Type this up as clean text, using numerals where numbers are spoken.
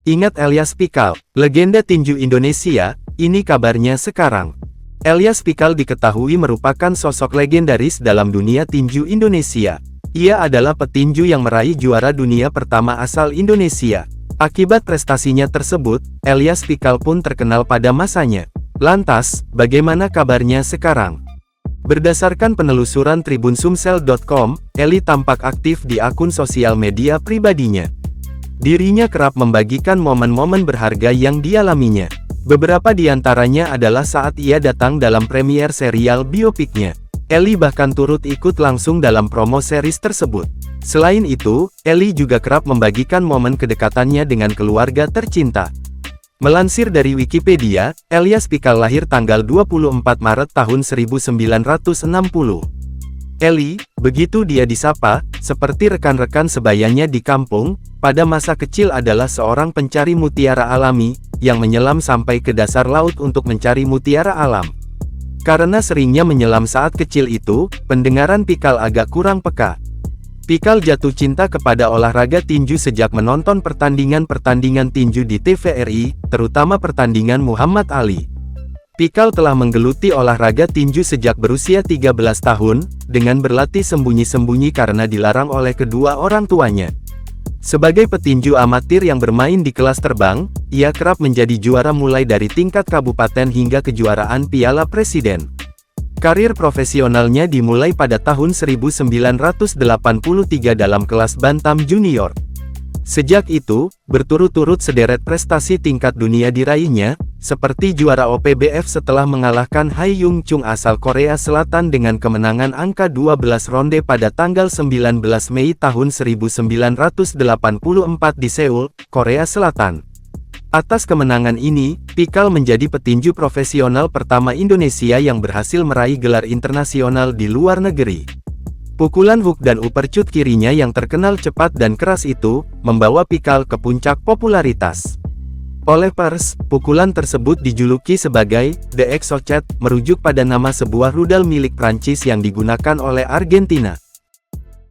Ingat Elias Pikal, legenda tinju Indonesia, ini kabarnya sekarang. Elias Pikal diketahui merupakan sosok legendaris dalam dunia tinju Indonesia. Ia adalah petinju yang meraih juara dunia pertama asal Indonesia. Akibat prestasinya tersebut, Elias Pikal pun terkenal pada masanya. Lantas, bagaimana kabarnya sekarang? Berdasarkan penelusuran tribunsumsel.com, Eli tampak aktif di akun sosial media pribadinya. Dirinya kerap membagikan momen-momen berharga yang dialaminya. Beberapa di antaranya adalah saat ia datang dalam premier serial biopiknya. Eli bahkan turut ikut langsung dalam promo series tersebut. Selain itu, Eli juga kerap membagikan momen kedekatannya dengan keluarga tercinta. Melansir dari Wikipedia, Elias Pikal lahir tanggal 24 Maret tahun 1960. Eli, begitu dia disapa, seperti rekan-rekan sebayanya di kampung, pada masa kecil adalah seorang pencari mutiara alami, yang menyelam sampai ke dasar laut untuk mencari mutiara alam. Karena seringnya menyelam saat kecil itu, pendengaran Pikal agak kurang peka. Pikal jatuh cinta kepada olahraga tinju sejak menonton pertandingan-pertandingan tinju di TVRI, terutama pertandingan Muhammad Ali. Pikal telah menggeluti olahraga tinju sejak berusia 13 tahun, dengan berlatih sembunyi-sembunyi karena dilarang oleh kedua orang tuanya. Sebagai petinju amatir yang bermain di kelas terbang, ia kerap menjadi juara mulai dari tingkat kabupaten hingga kejuaraan Piala Presiden. Karir profesionalnya dimulai pada tahun 1983 dalam kelas bantam junior. Sejak itu, berturut-turut sederet prestasi tingkat dunia diraihnya, seperti juara OPBF setelah mengalahkan Hai Yung Chung asal Korea Selatan dengan kemenangan angka 12 ronde pada tanggal 19 Mei tahun 1984 di Seoul, Korea Selatan. Atas kemenangan ini, Pikal menjadi petinju profesional pertama Indonesia yang berhasil meraih gelar internasional di luar negeri. Pukulan hook dan uppercut kirinya yang terkenal cepat dan keras itu, membawa Pikal ke puncak popularitas. Oleh pers, pukulan tersebut dijuluki sebagai The Exocet, merujuk pada nama sebuah rudal milik Prancis yang digunakan oleh Argentina.